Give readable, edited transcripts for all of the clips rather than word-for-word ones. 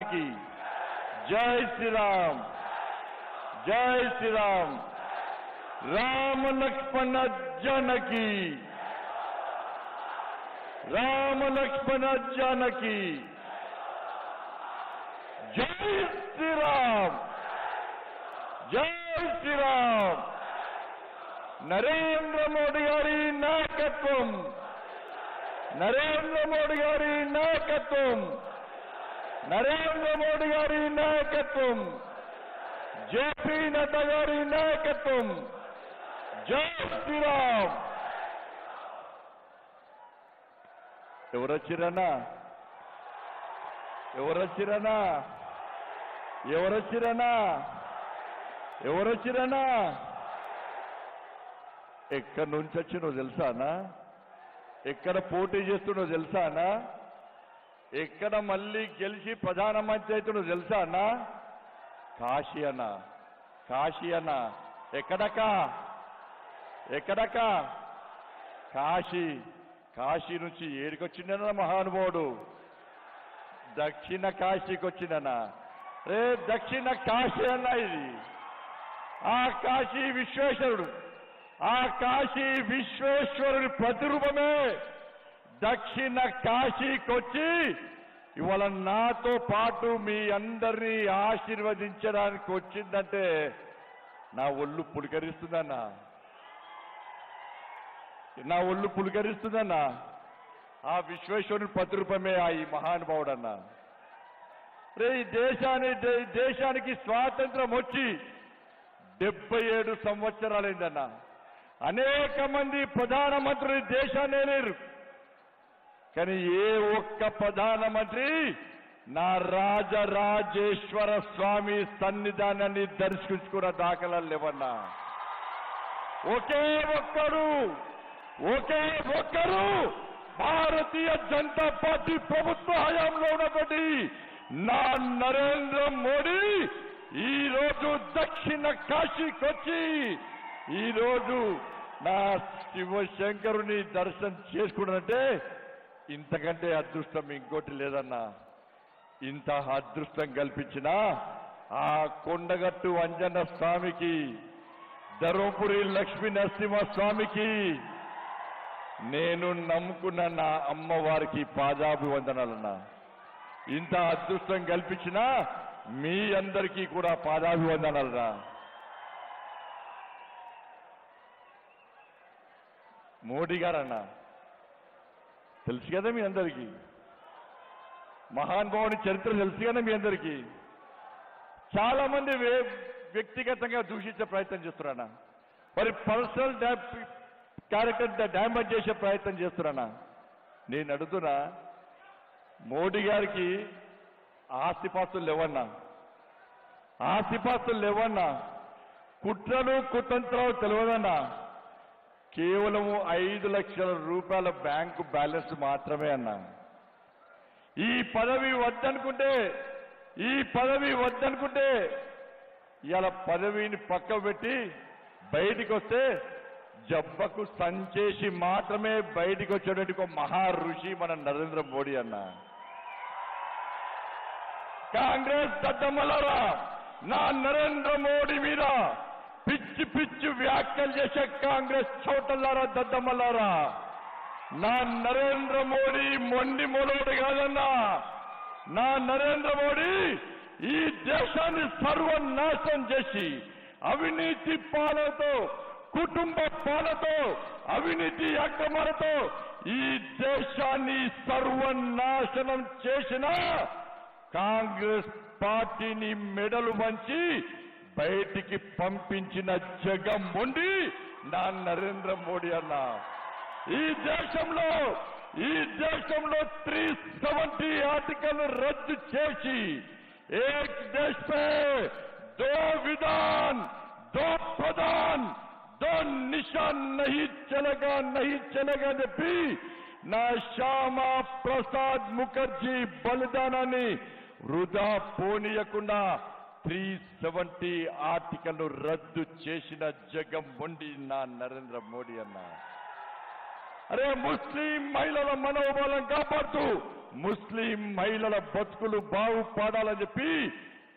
की जय श्री राम, जय श्री राम। राम लक्ष्मण जानकी, राम लक्ष्मण जानकी। जय श्री राम, जय श्री राम। नरेंद्र मोदी गारी नायकत्वम, नरेंद्र मोदी गारी नायकत्वम, नरेंद्र मोदी गारी नायकत्वम, जेपी नड्डा गारी नायकत्वम। जय श्रीराम। ఎవరొచ్చిరన్నా, ఎవరొచ్చిరన్నా, ఎవరొచ్చిరన్నా, ఎవరొచ్చిరన్నా? ఎక్కడి నుంచి వచ్చినో తెలుసానా? ఎక్కడ పోటీ చేస్తున్నావు తెలుసానా? ఎక్కడ మళ్ళీ గెలిచి ప్రధానమంత్రి అవుతున్నో తెలుసానా? కాశీ అన్న, కాశీ అన్న. ఎక్కడక్క, ఎక్కడక్క? కాశీ, కాశీ నుంచి ఏడికొచ్చిండనా మహానుభావుడు? దక్షిణ కాశీకి వచ్చిందన్న. రే దక్షిణ కాశీ అన్న ఇది. ఆ కాశీ విశ్వేశ్వరుడు, ఆ కాశీ విశ్వేశ్వరుడి ప్రతిరూపమే దక్షిణ కాశీకి వచ్చి ఇవాళ నాతో పాటు మీ అందరినీ ఆశీర్వదించడానికి వచ్చిందంటే నా ఒళ్ళు పులకరిస్తుందన్నా, నా ఒళ్ళు పులకరిస్తుందన్నా. ఆ విశ్వేశ్వరుని ప్రతిరూపమే ఆ ఈ మహానుభావుడన్నా. రే ఈ దేశానికి స్వాతంత్రం వచ్చి 77 సంవత్సరాలైందన్నా. అనేక మంది ప్రధానమంత్రులు దేశాన్ని లేరు, కానీ ఏ ఒక్క ప్రధానమంత్రి నా రాజరాజేశ్వర స్వామి సన్నిధానాన్ని దర్శించుకున్న దాఖలాలు లేవన్నా. ఒకే ఒక్కరు, ఒకే ఒక్కరు భారతీయ జనతా పార్టీ ప్రభుత్వ హయాంలో ఉన్నటువంటి నా నరేంద్ర మోడీ ఈ రోజు దక్షిణ కాశీకి వచ్చి ఈ రోజు నా శివశంకరుని దర్శనం చేసుకున్నానంటే ఇంతకంటే అదృష్టం ఇంకోటి లేదన్నా. ఇంత అదృష్టం కల్పించిన ఆ కొండగట్టు అంజన్న స్వామికి, ధర్మపురి లక్ష్మీ నరసింహ స్వామికి, నేను నమ్ముకున్న నా అమ్మవారికి పాదాభివందనాలన్నా. ఇంత అదృష్టం కల్పించిన మీ అందరికీ కూడా పాదాభివందనాలన్నా. మోడీ గారన్నా తెలుసు కదా మీ అందరికీ, మహానుభావుని చరిత్ర తెలుసు కదా మీ అందరికీ. చాలా మంది వ్యక్తిగతంగా దూషించే ప్రయత్నం చేస్తున్నారన్నా, మరి పర్సనల్ క్యారెక్టర్ డ్యామేజ్ చేసే ప్రయత్నం చేస్తున్నారన్నా. నేను అడుగుతున్నా, మోడీ గారికి ఆస్తిపాస్తులు లేవన్నా, ఆస్తిపాస్తులు లేవన్నా, కుట్రలు కుతంత్రాలు తెలియదన్నా. కేవలం 5 లక్షల రూపాయల బ్యాంకు బ్యాలెన్స్ మాత్రమే అన్నా. ఈ పదవి వద్దనుకుంటే, ఈ పదవి వద్దనుకుంటే ఇలా పదవిని పక్క పెట్టి బయటికి వస్తే జబ్బకు సంచేసి మాత్రమే బయటికి వచ్చేటువంటి ఒక మహా ఋషి మన నరేంద్ర మోడీ అన్న. కాంగ్రెస్ దద్దమ్మలారా, నా నరేంద్ర మోడీ మీద పిచ్చి పిచ్చి వ్యాఖ్యలు చేసే కాంగ్రెస్ చోటలారా, దద్దమ్మలారా, నా నరేంద్ర మోడీ మొండి మొదటి కాదన్నా. నా నరేంద్ర మోడీ ఈ దేశాన్ని సర్వనాశనం చేసి అవినీతి పాలనతో, కుటుంబ పాలనతో, అవినీతి అక్రమాలతో ఈ దేశాన్ని సర్వనాశనం చేసిన కాంగ్రెస్ పార్టీని మెడలు వంచి బయటికి పంపించిన జగన్మోహన్ నా నరేంద్ర మోడీ అన్న. ఈ దేశంలో 370 ఆర్టికల్ రద్దు చేసి ఏక్ దేశ్ పే దో విధాన్, దో ప్రధాన్, దో నిషాన్ నహీ చలేగా, నహీ చలేగా చెప్పి నా శ్యామా ప్రసాద్ ముఖర్జీ బలిదానాన్ని వృధా పోనీయకుండా 370 ఆర్టికల్ రద్దు చేసిన జగన్మోహన్ నా నరేంద్ర మోడీ అన్న. అరే ముస్లిం మహిళల మనోబలం కాపాడుతూ ముస్లిం మహిళల బతుకులు బాగుపడాలని చెప్పి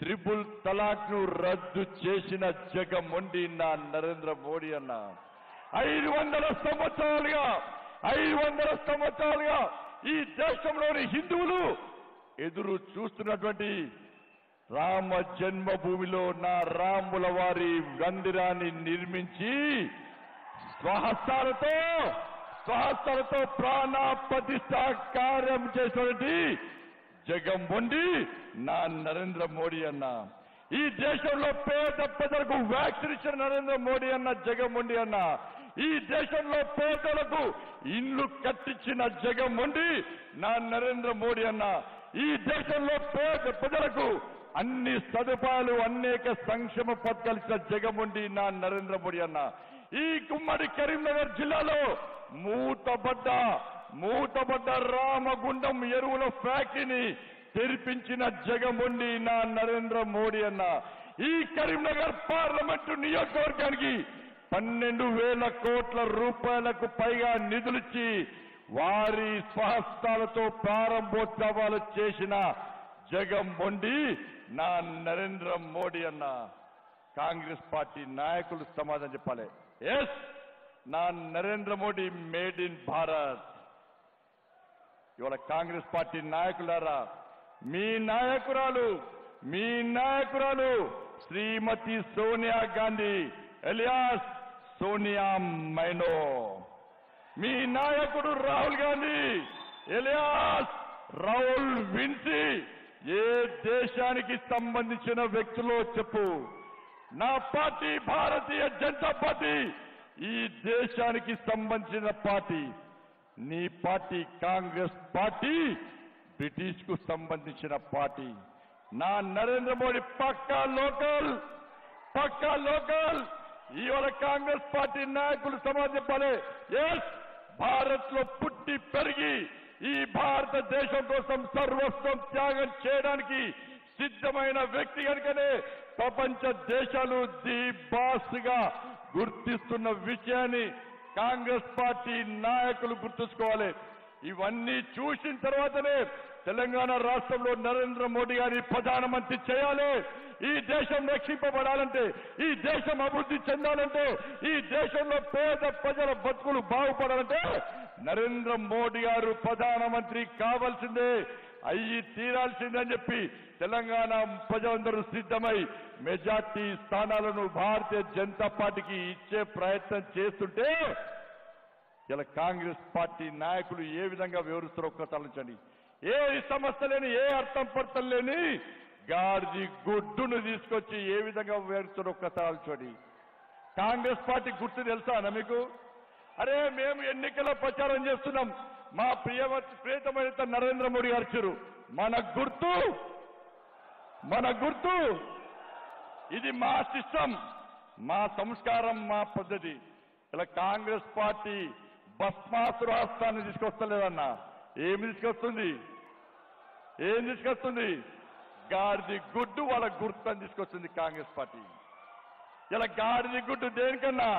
త్రిపుల్ తలాక్ ను రద్దు చేసిన జగమొండి నా నరేంద్ర మోడీ అన్న 500 సంవత్సరాలుగా ఈ దేశంలోని హిందువులు ఎదురు చూస్తున్నటువంటి రామ జన్మభూమిలో నా రాముల వారి మందిరాన్ని నిర్మించి స్వహస్తాలతో ప్రాణ ప్రతిష్ఠ కార్యం చేసినటువంటి జగమొండి నా నరేంద్ర మోడీ అన్న ఈ దేశంలో పేద ప్రజలకు వ్యాక్సిన్ ఇచ్చిన నరేంద్ర మోడీ అన్న జగమొండి అన్న ఈ దేశంలో పేదలకు ఇల్లు కట్టించిన జగమొండి నా నరేంద్ర మోడీ అన్న ఈ దేశంలో పేద ప్రజలకు అన్ని సదుపాయాలు అనేక సంక్షేమ పథకాలు ఇచ్చిన జగమొండి నా నరేంద్ర మోడీ అన్న ఈ ఉమ్మడి కరీంనగర్ జిల్లాలో మూతబడ్డ రామగుండం ఎరువుల ఫ్యాక్టరీని తెరిపించిన జగమొండి నా నరేంద్ర మోడీ అన్న ఈ కరీంనగర్ పార్లమెంటు నియోజకవర్గానికి 12,000 కోట్ల రూపాయలకు పైగా నిధులిచ్చి వారి స్వహస్తాలతో ప్రారంభోత్సవాలు చేసిన జగమొండి నా నరేంద్ర మోడీ అన్న కాంగ్రెస్ పార్టీ నాయకులు సమాధానం చెప్పాలి ఎస్ నా నరేంద్ర మోడీ మేడ్ ఇన్ భారత్ ఇవాళ కాంగ్రెస్ పార్టీ నాయకులారా మీ నాయకురాలు శ్రీమతి సోనియా గాంధీ ఎలియాస్ సోనియా మైనో మీ నాయకుడు రాహుల్ గాంధీ ఎలియాస్ రాహుల్ విన్సీ ఏ దేశానికి సంబంధించిన వ్యక్తులో చెప్పు నా పార్టీ భారతీయ జనతా పార్టీ ఈ దేశానికి సంబంధించిన పార్టీ నీ పార్టీ కాంగ్రెస్ పార్టీ బ్రిటిష్ కు సంబంధించిన పార్టీ నా నరేంద్ర మోడీ పక్కా లోకల్ ఇవాళ కాంగ్రెస్ పార్టీ నాయకులు సమాజం చెప్పాలి ఎస్ భారత్ లో పుట్టి పెరిగి ఈ భారతదేశం కోసం సర్వస్వం త్యాగం చేయడానికి సిద్ధమైన వ్యక్తి కనుకనే ప్రపంచ దేశాలు ది బాస్ గా గుర్తిస్తున్న విషయాన్ని కాంగ్రెస్ పార్టీ నాయకులు గుర్తుంచుకోవాలి ఇవన్నీ చూసిన తర్వాతనే తెలంగాణ రాష్ట్రంలో నరేంద్ర మోడీ గారి ప్రధానమంత్రి చేయాలి ఈ దేశం రక్షింపబడాలంటే ఈ దేశం అభివృద్ధి చెందాలంటే ఈ దేశంలో పేద ప్రజల బతుకులు బాగుపడాలంటే నరేంద్ర మోడీ గారు ప్రధానమంత్రి కావాల్సిందే అయ్యి తీరాల్సిందని చెప్పి తెలంగాణ ప్రజలందరూ సిద్ధమై మెజార్టీ స్థానాలను భారతీయ జనతా పార్టీకి ఇచ్చే ప్రయత్నం చేస్తుంటే ఇలా కాంగ్రెస్ పార్టీ నాయకులు ఏ విధంగా వివరిస్తారో ఒక్కసారి ఆలోచించండి ఏ సమస్య లేని ఏ అర్థం పర్థం లేని గాడిది గుడ్డును తీసుకొచ్చి ఏ విధంగా వివరిస్తారో ఒక్కసారి ఆలోచించండి కాంగ్రెస్ పార్టీ గుర్తు తెలుసా మీకు అరే మేము ఎన్నికల ప్రచారం చేస్తున్నాం మా ప్రియతమైన నరేంద్ర మోడీ గారు ఇచ్చారు మన గుర్తు ఇది మా సిస్టం మా సంస్కారం మా పద్ధతి ఇలా కాంగ్రెస్ పార్టీ భస్మాసుర హస్తాన్ని తీసుకొస్తలేదన్నా ఏం తీసుకొస్తుంది గాడిది గుడ్డు వాళ్ళ గుర్తుని తీసుకొస్తుంది కాంగ్రెస్ పార్టీ ఇలా గాడిది గుడ్డు దేనికన్నా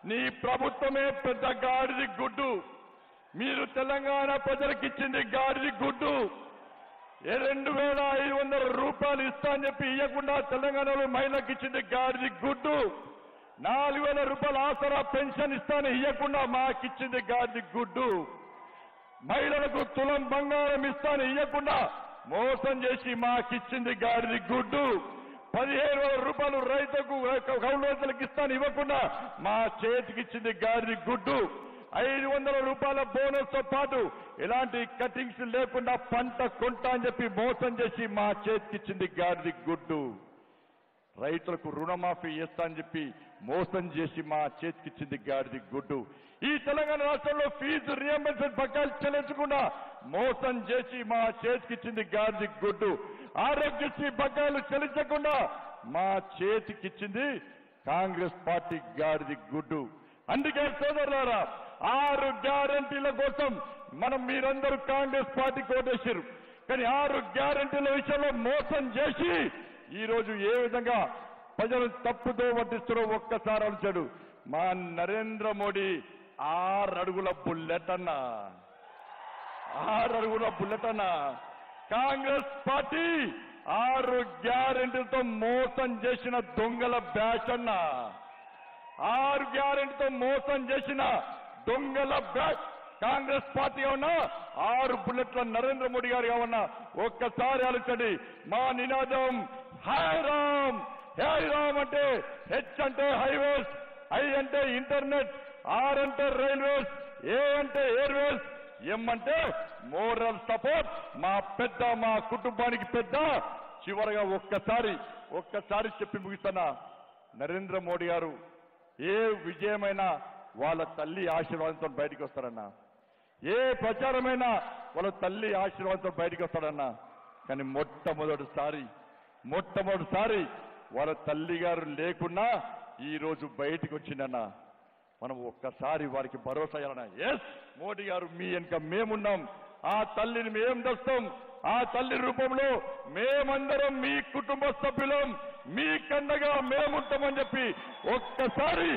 నీ ప్రభుత్వమే పెద్ద గాడిది గుడ్డు మీరు తెలంగాణ ప్రజలకు ఇచ్చింది గాడిది గుడ్డు 2,500 రూపాయలు ఇస్తా అని చెప్పి ఇవ్వకుండా తెలంగాణలో మహిళలకు ఇచ్చింది గాడిది గుడ్డు 4,000 రూపాయల ఆసరా పెన్షన్ ఇస్తాను ఇవ్వకుండా మాకిచ్చింది గాడిది గుడ్డు మహిళలకు తులం బంగారం ఇస్తాను ఇవ్వకుండా మోసం చేసి మాకిచ్చింది గాడిది గుడ్డు 15,000 రూపాయలు రైతులకు కౌలు రైతులకు ఇస్తాను ఇవ్వకుండా మా చేతికిచ్చింది గాడిది గుడ్డు 500 రూపాయల బోనస్ తో పాటు ఎలాంటి కటింగ్స్ లేకుండా పంట కొంటా అని చెప్పి మోసం చేసి మా చేతికిచ్చింది గాడిది గుడ్డు రైతులకు రుణమాఫీ చేస్తా అని చెప్పి మోసం చేసి మా చేతికిచ్చింది గాడిది గుడ్డు ఈ తెలంగాణ రాష్ట్రంలో ఫీజు రియంబర్స్మెంట్ బకాయిలు చెల్లించకుండా మోసం చేసి మా చేతికిచ్చింది గాడిది గుడ్డు ఆరోగ్యశ్రీ బకాయిలు చెల్లించకుండా మా చేతికిచ్చింది కాంగ్రెస్ పార్టీ గాడిది గుడ్డు అందుకే సోదరులారా 6 గ్యారంటీల కోసం మీరందరూ కాంగ్రెస్ పార్టీకి ఓటేశారు కానీ 6 గ్యారంటీల విషయంలో మోసం చేసి ఈ రోజు ఏ విధంగా ప్రజలు తప్పుదో పట్టిస్తారో ఒక్కసారి ఆలోచించాడు మా నరేంద్ర మోడీ 6 అడుగుల బుల్లెట్ అన్నా, 6 అడుగుల బుల్లెట్ అన్నా. కాంగ్రెస్ పార్టీ 6 గ్యారెంటీలతో మోసం చేసిన దొంగల బ్యాచ్ అన్నా, 6 గ్యారెంటీతో మోసం చేసిన దొంగల బ్యాచ్ కాంగ్రెస్ పార్టీ ఉన్నా, 6 బుల్లెట్ల నరేంద్ర మోడీ గారు ఉన్నా. ఒక్కసారి ఆలోచండి. మా నినాదం హై రామ్. హై రామ్ అంటే హెచ్ అంటే హైవేస్, ఐ అంటే ఇంటర్నెట్, ఆర్ అంటే రైల్వేస్, ఏ అంటే ఎయిర్వేస్, ఎం అంటే మోరల్ సపోర్ట్. మా కుటుంబానికి పెద్ద. చివరగా ఒక్కసారి చెప్పి ముగిస్తున్నా. నరేంద్ర మోడీ గారు ఏ విజయమైనా వాళ్ళ తల్లి ఆశీర్వాదంతో బయటికి వస్తారన్నా, ఏ ప్రచారమైనా వాళ్ళ తల్లి ఆశీర్వాదంతో బయటికి వస్తాడన్నా. కానీ మొట్టమొదటిసారి వాళ్ళ తల్లి గారు లేకున్నా ఈ రోజు బయటికి వచ్చిందన్నా. మనం ఒక్కసారి వారికి భరోసా ఇవ్వాలన్నా. ఎస్, మోడీ గారు మీ వెనుక మేమున్నాం. ఆ తల్లిని మేం తెస్తాం. ఆ తల్లి రూపంలో మేమందరం మీ కుటుంబ సభ్యులం, మీ కండగా మేముంటామని చెప్పి ఒక్కసారి